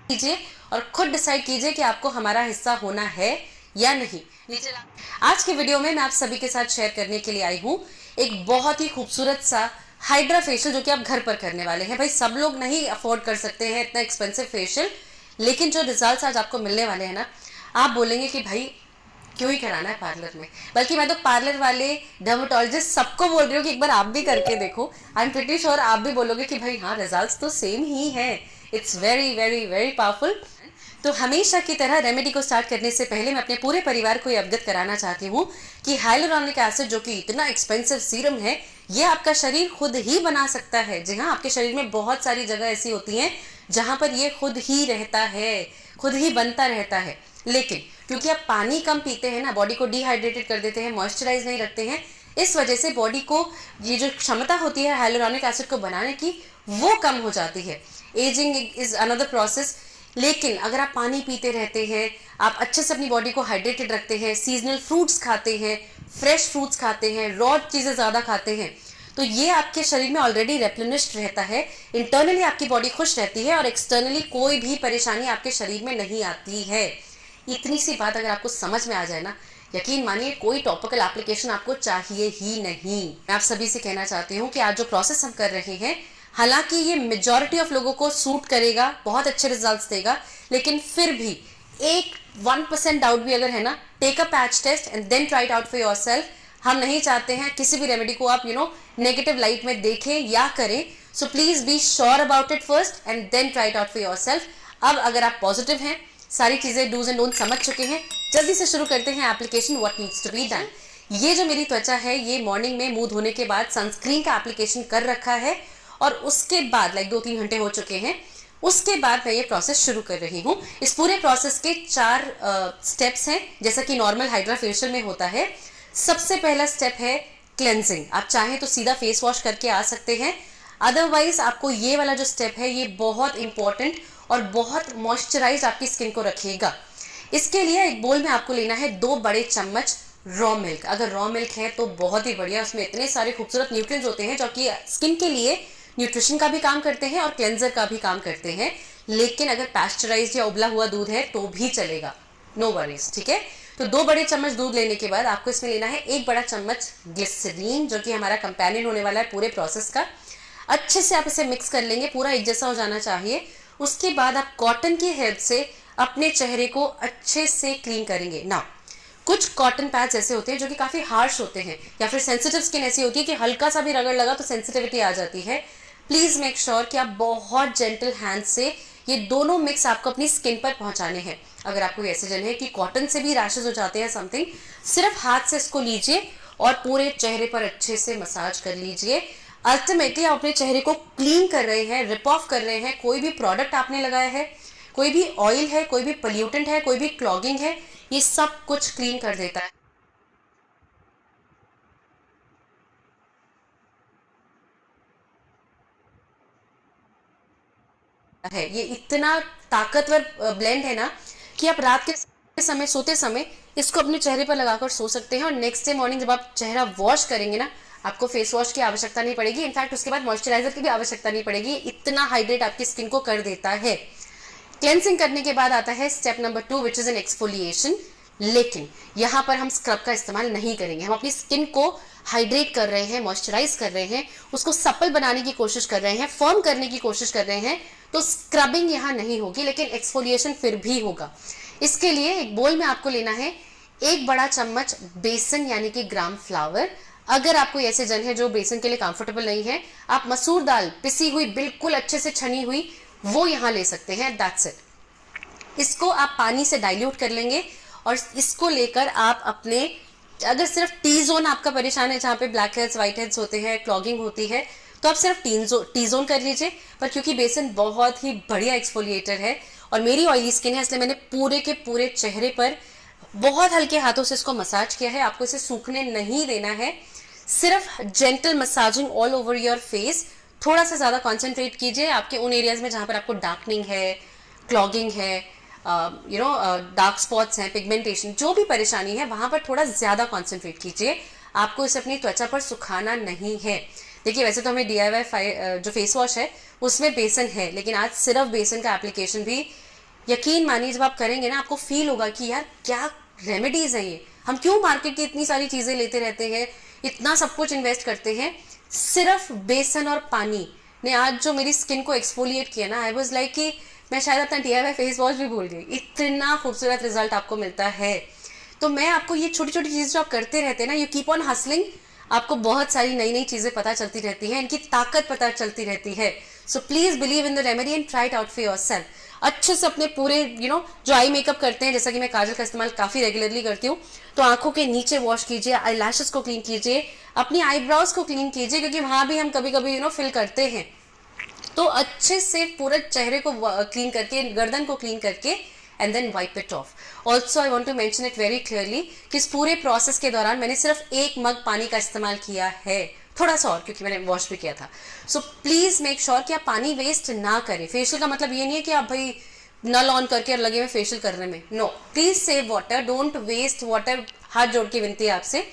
कीजिए और खुद डिसाइड कीजिए कि आपको हमारा हिस्सा होना है या नहीं। आज के वीडियो में मैं आप सभी के साथ शेयर करने के लिए आई हूँ एक बहुत ही खूबसूरत सा हाइड्रा फेशियल जो कि आप घर पर करने वाले हैं। भाई सब लोग नहीं अफोर्ड कर सकते हैं इतना एक्सपेंसिव फेशियल, लेकिन जो रिजल्ट्स आज आपको मिलने वाले हैं ना, आप बोलेंगे कि भाई क्यों ही कराना है पार्लर में। बल्कि मैं तो पार्लर वाले, डर्मेटोलॉजिस्ट सबको बोल रही हूँ कि एक बार आप भी करके देखो। आई एम प्रिटी श्योर आप भी बोलोगे कि भाई हाँ, रिजल्ट्स तो सेम ही है। It's very very very powerful. तो हमेशा की तरह रेमेडी को स्टार्ट करने से पहले मैं अपने पूरे परिवार को ये अवगत कराना चाहती हूँ कि हाइलुरोनिक एसिड जो कि इतना एक्सपेंसिव सीरम है, ये आपका शरीर खुद ही बना सकता है। जी हाँ, आपके शरीर में बहुत सारी जगह ऐसी होती हैं जहां पर ये खुद ही रहता है, खुद ही बनता रहता है। लेकिन क्योंकि आप पानी कम पीते हैं ना, बॉडी को डिहाइड्रेटेड कर देते हैं, मॉइस्चराइज नहीं रखते हैं, इस वजह से बॉडी को ये जो क्षमता होती है हाइलुरोनिक एसिड को बनाने की, वो कम हो जाती है। Ageing is another process. लेकिन अगर आप पानी पीते रहते हैं, आप अच्छे से अपनी बॉडी को हाइड्रेटेड रखते हैं, सीजनल फ्रूट्स खाते हैं, फ्रेश फ्रूट्स खाते हैं, रॉ चीज़ें ज़्यादा खाते हैं, तो ये आपके शरीर में ऑलरेडी रेप्लेनिश्ड रहता है। इंटरनली आपकी बॉडी खुश रहती है और एक्सटर्नली कोई भी परेशानी आपके शरीर में नहीं आती है। इतनी सी बात अगर आपको समझ में आ जाए ना, यकीन मानिए कोई टॉपिकल एप्लीकेशन आपको चाहिए ही नहीं। मैं आप सभी से कहना चाहती हूँ कि आज जो प्रोसेस हम कर रहे हैं, हालांकि ये मेजॉरिटी ऑफ लोगों को सूट करेगा, बहुत अच्छे रिजल्ट्स देगा, लेकिन फिर भी एक 1% डाउट भी अगर है ना, take a patch test and then try it out for yourself. हम नहीं चाहते हैं किसी भी रेमेडी को आप नेगेटिव लाइट में देखें या करें। So please be sure about it first and then try it out for yourself. अब अगर आप पॉजिटिव हैं, सारी चीजें डूज एंड डोंट समझ चुके हैं, जल्दी से शुरू करते हैं application what needs to be done. ये जो मेरी त्वचा है, ये मॉर्निंग में मुंह धोने के बाद सनस्क्रीन का एप्लीकेशन कर रखा है और उसके बाद 2-3 घंटे हो चुके हैं, उसके बाद मैं ये प्रोसेस शुरू कर रही हूँ। इस पूरे प्रोसेस के 4 स्टेप्स हैं, जैसा कि नॉर्मल हाइड्रा फेशियल में होता है। सबसे पहला स्टेप है क्लेंजिंग। आप चाहें तो सीधा फेस वॉश करके आ सकते हैं, अदरवाइज आपको ये वाला जो स्टेप है ये बहुत इंपॉर्टेंट और बहुत मॉइस्चराइज आपकी स्किन को रखेगा। इसके लिए एक बोल में आपको लेना है 2 बड़े चम्मच रॉ मिल्क। अगर रॉ मिल्क है तो बहुत ही बढ़िया, उसमें इतने सारे खूबसूरत न्यूट्रिएंट्स होते हैं जो कि स्किन के लिए न्यूट्रिशन का भी काम करते हैं और क्लेंजर का भी काम करते हैं। लेकिन अगर पैस्चराइज्ड या उबला हुआ दूध है तो भी चलेगा, नो वरीज, ठीक है। तो 2 बड़े चम्मच दूध लेने के बाद आपको इसमें लेना है 1 बड़ा चम्मच ग्लिसरीन, जो कि हमारा कंपेनियन होने वाला है पूरे प्रोसेस का। अच्छे से आप इसे मिक्स कर लेंगे, पूरा एक जैसा हो जाना चाहिए। उसके बाद आप कॉटन की हेल्प से अपने चेहरे को अच्छे से क्लीन करेंगे ना। कुछ कॉटन पैड्स ऐसे होते हैं जो कि काफी हार्श होते हैं, या फिर सेंसिटिव स्किन ऐसी होती है कि हल्का सा भी रगड़ लगा तो सेंसिटिविटी आ जाती है। प्लीज मेक श्योर कि आप बहुत जेंटल हैंड से ये दोनों मिक्स आपको अपनी स्किन पर पहुंचाने हैं। अगर आपको ऐसे जन है कि कॉटन से भी रैशेज हो जाते हैं समथिंग, सिर्फ हाथ से इसको लीजिए और पूरे चेहरे पर अच्छे से मसाज कर लीजिए। अल्टीमेटली आप अपने चेहरे को क्लीन कर रहे हैं, रिप ऑफ कर रहे हैं। कोई भी प्रोडक्ट आपने लगाया है, कोई भी ऑयल है, कोई भी पोल्यूटेंट है, कोई भी क्लॉगिंग है, ये सब कुछ क्लीन कर देता है। ये इतना ताकतवर ब्लेंड है ना कि आप रात के समय, सोते समय इसको अपने चेहरे पर लगाकर सो सकते हैं और नेक्स्ट डे मॉर्निंग जब आप चेहरा वॉश करेंगे ना, आपको फेस वॉश की आवश्यकता नहीं पड़ेगी। इनफैक्ट उसके बाद मॉइस्चराइजर की भी आवश्यकता नहीं पड़ेगी, इतना हाइड्रेट आपकी स्किन को कर देता है। क्लेंसिंग करने के बाद आता है step number 2 which is an exfoliation. लेकिन यहाँ पर हम स्क्रब का इस्तेमाल नहीं करेंगे। हम अपनी स्किन को हाइड्रेट कर रहे हैं, मॉइस्चराइज कर रहे हैं, उसको सप्पल बनाने की कोशिश कर रहे हैं, फर्म करने की कोशिश कर रहे हैं। तो स्क्रबिंग यहाँ नहीं होगी, लेकिन एक्सफोलिएशन फिर भी होगा। इसके लिए एक बोल में आपको लेना है 1 बड़ा चम्मच बेसन यानी कि ग्राम फ्लावर। अगर आपको ऐसे जन है जो बेसन के लिए कंफर्टेबल नहीं है, आप मसूर दाल पिसी हुई, बिल्कुल अच्छे से छनी हुई, वो यहाँ ले सकते हैं। That's it. इसको आप पानी से डाइल्यूट कर लेंगे और इसको लेकर आप अपने, अगर सिर्फ टी जोन आपका परेशान है, जहाँ पे ब्लैक हेड्स, व्हाइट हेड्स होते हैं, क्लॉगिंग होती है, तो आप सिर्फ टी जोन कर लीजिए। पर क्योंकि बेसन बहुत ही बढ़िया एक्सफोलिएटर है और मेरी ऑयली स्किन है, इसलिए मैंने पूरे के पूरे चेहरे पर बहुत हल्के हाथों से इसको मसाज किया है। आपको इसे सूखने नहीं देना है, सिर्फ gentle massaging all over your face. थोड़ा सा ज़्यादा कॉन्सेंट्रेट कीजिए आपके उन एरियाज में जहाँ पर आपको डार्कनिंग है, क्लॉगिंग है, डार्क स्पॉट्स हैं, पिगमेंटेशन, जो भी परेशानी है वहाँ पर थोड़ा ज़्यादा कॉन्सेंट्रेट कीजिए। आपको इसे अपनी त्वचा पर सुखाना नहीं है। देखिए, वैसे तो हमें DIY जो फेस वॉश है उसमें बेसन है, लेकिन आज सिर्फ बेसन का एप्लीकेशन भी यकीन मानिए जब आप करेंगे ना, आपको फील होगा कि यार क्या रेमेडीज हैं ये। हम क्यों मार्केट की इतनी सारी चीज़ें लेते रहते हैं, इतना सब कुछ इन्वेस्ट करते हैं। सिर्फ बेसन और पानी ने आज जो मेरी स्किन को एक्सफोलिएट किया ना, आई वॉज लाइक कि मैं शायद अपना DIY फेस वॉश भी भूल गई, इतना खूबसूरत रिजल्ट आपको मिलता है। तो मैं आपको ये छोटी छोटी चीज़ जो आप करते रहते हैं ना, यू कीप ऑन हसलिंग, आपको बहुत सारी नई नई चीज़ें पता चलती रहती हैं, इनकी ताकत पता चलती रहती है। So please believe in the remedy and try it out for yourself. अच्छे से अपने पूरे जो आई मेकअप करते हैं, जैसा कि मैं काजल का इस्तेमाल काफ़ी रेगुलरली करती हूँ, तो आंखों के नीचे वॉश कीजिए, आई लैशेस को क्लीन कीजिए, अपनी आईब्रोज को क्लीन कीजिए, क्योंकि वहाँ भी हम कभी कभी फिल करते हैं। तो अच्छे से पूरे चेहरे को क्लीन करके, गर्दन को क्लीन करके, and then wipe it off. Also I want to mention it very clearly कि इस पूरे प्रोसेस के दौरान मैंने सिर्फ 1 मग पानी का इस्तेमाल किया है, थोड़ा सा और क्योंकि मैंने वॉश भी किया था। सो प्लीज मेक श्योर कि आप पानी वेस्ट ना करें। फेशियल का मतलब ये नहीं है कि आप भाई नल ऑन करके और लगे हुए फेशियल करने में, no, please save water, don't waste water, हाथ जोड़ के विनती है आपसे।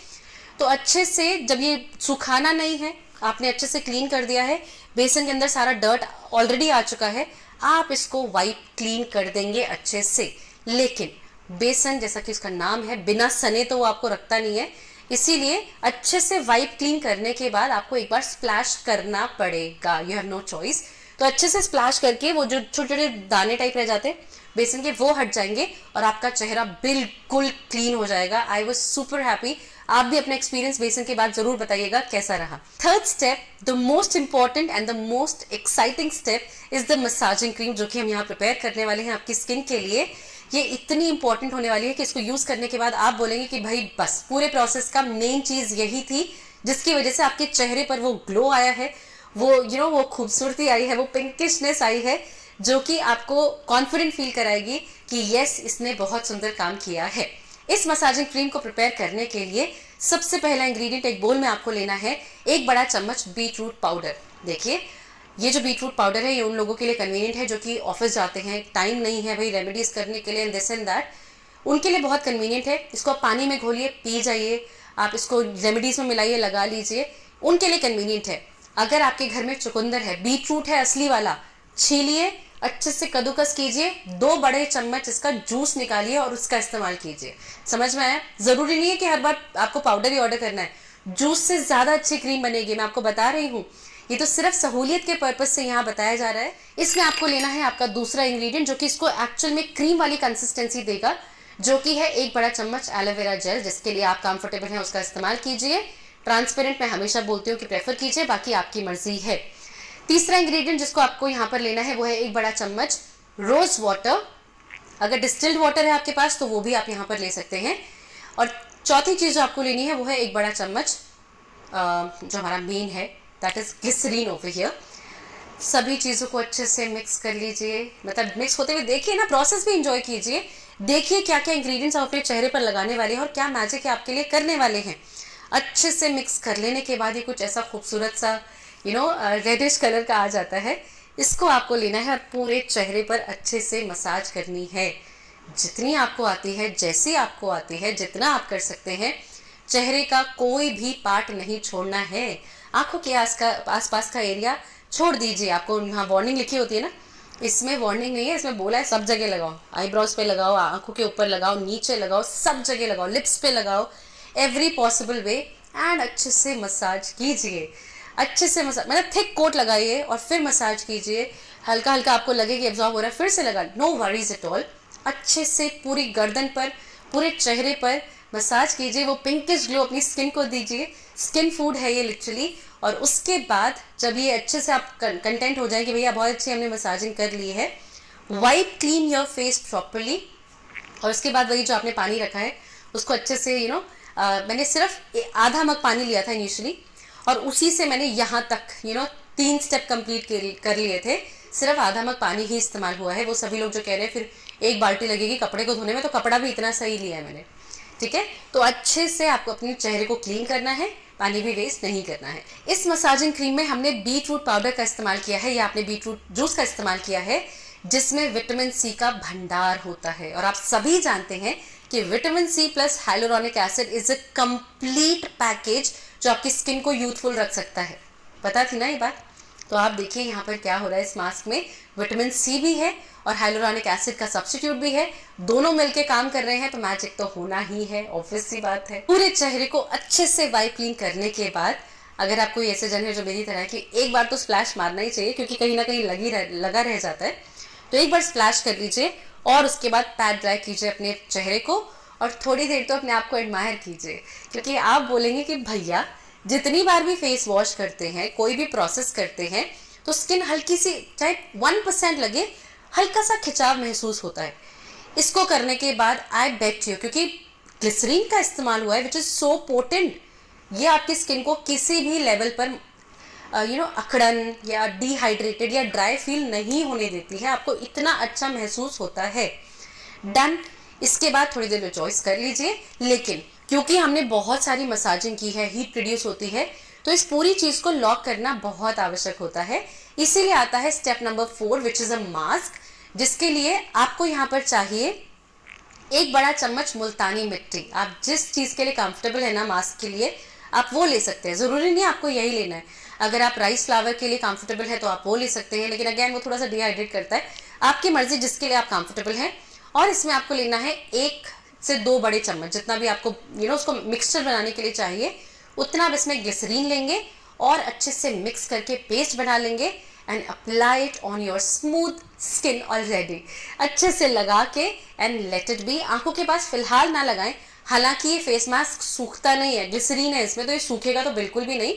तो अच्छे से जब ये सुखाना नहीं है, आपने अच्छे से क्लीन कर दिया है, बेसन के अंदर सारा डर्ट ऑलरेडी आ चुका है, आप इसको वाइप क्लीन कर देंगे अच्छे से। लेकिन बेसन जैसा कि उसका नाम है, बिना सने तो वो आपको रखता नहीं है, इसीलिए अच्छे से वाइप क्लीन करने के बाद आपको एक बार स्प्लैश करना पड़ेगा, यू हैव नो चॉइस। तो अच्छे से स्प्लैश करके वो जो छोटे छोटे दाने टाइप रह जाते हैं बेसन के, वो हट जाएंगे और आपका चेहरा बिल्कुल क्लीन हो जाएगा। I was super happy. आप भी अपना एक्सपीरियंस बेसन के बाद जरूर बताइएगा कैसा रहा। Third step, the most important and the most exciting step is the massaging cream, जो कि हम यहाँ प्रिपेयर करने वाले हैं आपकी स्किन के लिए। ये इतनी इंपॉर्टेंट होने वाली है कि इसको यूज करने के बाद आप बोलेंगे कि भाई बस, पूरे प्रोसेस का मेन चीज यही थी जिसकी वजह से आपके चेहरे पर वो ग्लो आया है, वो वो खूबसूरती आई है, वो पिंकिशनेस आई है, जो कि आपको कॉन्फिडेंट फील कराएगी कि यस, इसने बहुत सुंदर काम किया है। इस मसाजिंग क्रीम को प्रिपेयर करने के लिए सबसे पहला इंग्रेडिएंट एक बोल में आपको लेना है 1 बड़ा चम्मच बीटरूट पाउडर। देखिए, ये जो बीटरूट पाउडर है ये उन लोगों के लिए कन्वीनियंट है जो कि ऑफिस जाते हैं, टाइम नहीं है भाई रेमेडीज करने के लिए एंड दिस एंड दैट, उनके लिए बहुत कन्वीनियंट है। इसको आप पानी में घोलिए, पी जाइए, आप इसको रेमेडीज में मिलाइए, लगा लीजिए, उनके लिए कन्वीनियंट है। अगर आपके घर में चुकंदर है, बीटरूट है असली वाला, छीलिए, अच्छे से कद्दूकस कीजिए, 2 बड़े चम्मच इसका जूस निकालिए और उसका इस्तेमाल कीजिए। समझ में आया? जरूरी नहीं है कि हर बार आपको पाउडर ही ऑर्डर करना है, जूस से ज्यादा अच्छी क्रीम बनेगी, मैं आपको बता रही हूँ। ये तो सिर्फ सहूलियत के पर्पज से यहाँ बताया जा रहा है। इसमें आपको लेना है आपका दूसरा इंग्रेडिएंट जो कि इसको एक्चुअल में क्रीम वाली कंसिस्टेंसी देगा, जो कि है 1 बड़ा चम्मच एलोवेरा जेल, जिसके लिए आप कंफर्टेबल हैं उसका इस्तेमाल कीजिए। ट्रांसपेरेंट मैं हमेशा बोलती हूँ कि प्रेफर कीजिए, बाकी आपकी मर्जी है। तीसरा इंग्रेडिएंट जिसको आपको यहाँ पर लेना है वो है 1 बड़ा चम्मच रोज वाटर। अगर डिस्टिल्ड वाटर है आपके पास तो वो भी आप यहाँ पर ले सकते हैं। और चौथी चीज़ जो आपको लेनी है वो है 1 बड़ा चम्मच जो हमारा मेन है, that is glycerine over here. सभी चीज़ों को अच्छे से मिक्स कर लीजिए, मतलब मिक्स होते हुए देखिए ना, प्रोसेस भी इंजॉय कीजिए, देखिए क्या क्या इंग्रेडिएंट्स आप अपने चेहरे पर लगाने वाले हैं और क्या मैजिक है आपके लिए करने वाले हैं। अच्छे से मिक्स कर लेने के बाद ये कुछ ऐसा खूबसूरत सा रेडिश कलर का आ जाता है। इसको आपको लेना है और पूरे चेहरे पर अच्छे से मसाज करनी है, जितनी आपको आती है, जैसी आपको आती है, जितना आप कर सकते हैं। चेहरे का कोई भी पार्ट नहीं छोड़ना है, आंखों के आसपास का एरिया छोड़ दीजिए। आपको यहाँ वार्निंग लिखी होती है ना, इसमें वार्निंग नहीं है, इसमें बोला है सब जगह लगाओ, आईब्रोज पे लगाओ, आंखों के ऊपर लगाओ, नीचे लगाओ, सब जगह लगाओ, लिप्स पे लगाओ, एवरी पॉसिबल वे, एंड अच्छे से मसाज कीजिए। अच्छे से मसाज मतलब थिक कोट लगाइए और फिर मसाज कीजिए। हल्का हल्का आपको लगे कि एब्जॉर्ब हो रहा है, फिर से लगा, नो वरीज एट ऑल। अच्छे से पूरी गर्दन पर, पूरे चेहरे पर मसाज कीजिए, वो पिंकिश ग्लो अपनी स्किन को दीजिए। स्किन फूड है ये लिटरली। और उसके बाद जब ये अच्छे से आप कंटेंट हो जाए कि भैया बहुत अच्छी हमने मसाजिंग कर ली है, wipe clean your face properly. और उसके बाद वही जो आपने पानी रखा है उसको अच्छे से मैंने सिर्फ आधा मग पानी लिया था इनिशियली, और उसी से मैंने यहाँ तक 3 स्टेप कंप्लीट कर लिए थे, सिर्फ आधा मग पानी ही इस्तेमाल हुआ है। वो सभी लोग जो कह रहे हैं फिर 1 बाल्टी लगेगी कपड़े को धोने में, तो कपड़ा भी इतना सही लिया है मैंने, ठीक है। तो अच्छे से आपको अपने चेहरे को क्लीन करना है, पानी भी वेस्ट नहीं करना है। इस मसाजिंग क्रीम में हमने बीटरूट पाउडर का इस्तेमाल किया है या आपने बीटरूट जूस का इस्तेमाल किया है, जिसमें विटामिन सी का भंडार होता है। और आप सभी जानते हैं कि vitamin C plus hyaluronic acid is a complete package जो आपकी स्किन को यूथफुल रख सकता है। पता थी ना ये बात? तो आप देखिए यहाँ पर क्या हो रहा है, इस मास्क में विटामिन सी भी है और हाइलुरोनिक एसिड का सब्स्टिट्यूट भी है, दोनों मिलके काम कर रहे हैं, तो मैजिक तो होना ही है, ऑब्वियस सी बात है। पूरे चेहरे को अच्छे से वाइप क्लीन करने के बाद अगर आप कोई ऐसे जन है जो मेरी तरह है कि एक बार तो स्प्लैश मारना ही चाहिए, क्योंकि कहीं ना कहीं लगा रह जाता है, तो एक बार स्प्लैश कर लीजिए और उसके बाद पैड ड्राई कीजिए अपने चेहरे को और थोड़ी देर तो अपने आप को एडमायर कीजिए, क्योंकि आप बोलेंगे कि भैया जितनी बार भी फेस वॉश करते हैं, कोई भी प्रोसेस करते हैं, तो स्किन हल्की सी, चाहे 1% लगे, हल्का सा खिंचाव महसूस होता है। इसको करने के बाद आई बेट यू, क्योंकि ग्लिसरीन का इस्तेमाल हुआ है विच इज सो पोटेंट, ये आपकी स्किन को किसी भी लेवल पर अकड़न या डिहाइड्रेटेड या ड्राई फील नहीं होने देती है, आपको इतना अच्छा महसूस होता है। डन। इसके बाद थोड़ी देर में चॉइस कर लीजिए, लेकिन क्योंकि हमने बहुत सारी मसाजिंग की है, हीट प्रोड्यूस होती है, तो इस पूरी चीज को लॉक करना बहुत आवश्यक होता है। इसीलिए आता है step number 4 which is a mask, जिसके लिए आपको यहाँ पर चाहिए एक बड़ा चम्मच मुल्तानी मिट्टी। आप जिस चीज के लिए कंफर्टेबल है ना मास्क के लिए, आप वो ले सकते हैं, जरूरी नहीं आपको यही लेना है। अगर आप राइस फ्लावर के लिए कंफर्टेबल है तो आप वो ले सकते हैं, लेकिन अगेन वो थोड़ा सा डिहाइड्रेट करता है, आपकी मर्जी जिसके लिए आप कंफर्टेबल हैं। और इसमें आपको लेना है 1 से 2 बड़े चम्मच, जितना भी आपको उसको मिक्सचर बनाने के लिए चाहिए उतना आप इसमें ग्लिसरीन लेंगे और अच्छे से मिक्स करके पेस्ट बना लेंगे and apply it on your smooth skin already. अच्छे से लगा के एंड लेट इट बी। आंखों के पास फिलहाल ना लगाएं, हालांकि ये फेस मास्क सूखता नहीं है, ग्लिसरीन है इसमें, तो ये सूखेगा तो बिल्कुल भी नहीं।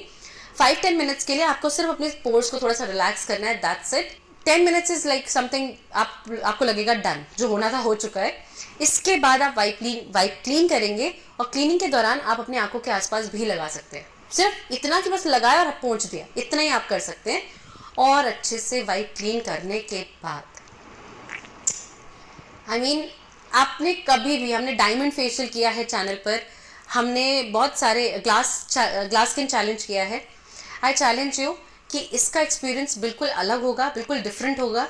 5-10 मिनट्स के लिए आपको सिर्फ अपने पोर्स को थोड़ा सा रिलैक्स करना है, that's it. 10 minutes is like something आपको लगेगा डन, जो होना था हो चुका है। इसके बाद आप वाइप क्लीन करेंगे और क्लीनिंग के दौरान आप अपनी आंखों के आसपास भी लगा सकते हैं। सिर्फ इतना कि बस लगाया और पहुंच दिया, इतना ही आप कर सकते हैं। और अच्छे से वाइप क्लीन करने के बाद आपने कभी भी, हमने डायमंड फेशियल किया है चैनल पर, हमने बहुत सारे ग्लास स्किन चैलेंज किया है। आई चैलेंज यू कि इसका एक्सपीरियंस बिल्कुल अलग होगा, बिल्कुल डिफरेंट होगा,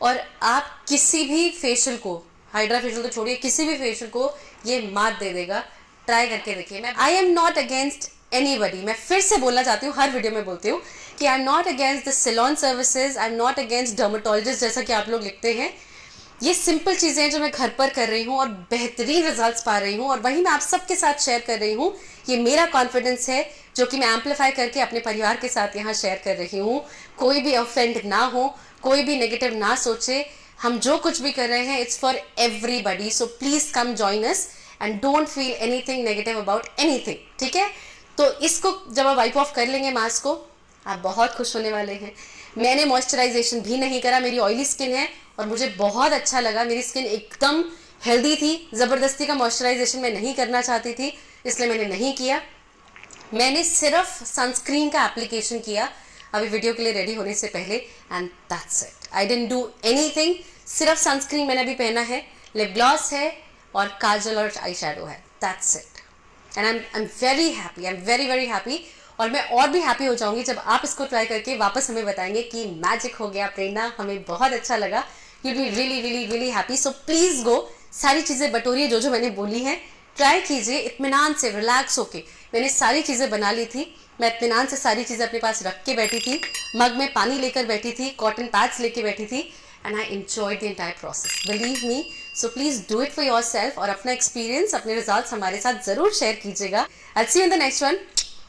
और आप किसी भी फेशियल को, हाइड्रा फेशियल तो छोड़िए, किसी भी फेशियल को ये मात दे देगा। ट्राई करके देखिए। आई एम नॉट अगेंस्ट एनीबडी, मैं फिर से बोलना चाहती हूँ, हर वीडियो में बोलती हूँ कि I am not against the salon services, I am not against dermatologist जैसा कि आप लोग लिखते हैं। ये सिंपल चीज़ें हैं जो मैं घर पर कर रही हूँ और बेहतरीन रिजल्ट्स पा रही हूँ, और वही मैं आप सबके साथ शेयर कर रही हूँ। ये मेरा कॉन्फिडेंस है जो कि मैं एम्पलीफाई करके अपने परिवार के साथ यहाँ शेयर कर रही हूँ। कोई भी ऑफेंड ना हो, कोई भी नेगेटिव ना सोचे, हम जो कुछ भी कर रहे हैं it's for everybody, so please come join us and don't feel anything negative about anything, ठीक है। तो इसको जब आप वाइप ऑफ कर लेंगे मास्क को, आप बहुत खुश होने वाले हैं। मैंने मॉइस्चराइजेशन भी नहीं करा, मेरी ऑयली स्किन है और मुझे बहुत अच्छा लगा, मेरी स्किन एकदम हेल्दी थी। ज़बरदस्ती का मॉइस्चराइजेशन मैं नहीं करना चाहती थी, इसलिए मैंने नहीं किया। मैंने सिर्फ सनस्क्रीन का एप्लीकेशन किया अभी वीडियो के लिए रेडी होने से पहले, and that's it. I didn't do anything, सिर्फ सनस्क्रीन मैंने अभी पहना है, लिप ग्लॉस है और काजल और आई शेडो है, that's it. And I am very happy, I am very very happy. और मैं और भी हैप्पी हो जाऊंगी जब आप इसको ट्राई करके वापस हमें बताएंगे कि मैजिक हो गया प्रेरणा, हमें बहुत अच्छा लगा। You be really really really happy. So please go, सारी चीज़ें बटोरिए जो मैंने बोली हैं, ट्राई कीजिए इत्मीनान से, रिलैक्स होके। मैंने सारी चीज़ें बना ली थी, मैं इत्मीनान से सारी चीज़ें अपने पास रख के बैठी थी, मग में पानी लेकर बैठी थी, कॉटन पैड्स लेके बैठी थी, and I enjoyed the entire process, believe me. So please do it for your self और अपना एक्सपीरियंस, अपने रिजल्ट्स हमारे साथ ज़रूर शेयर कीजिएगा। I see you in the next one,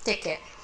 take care.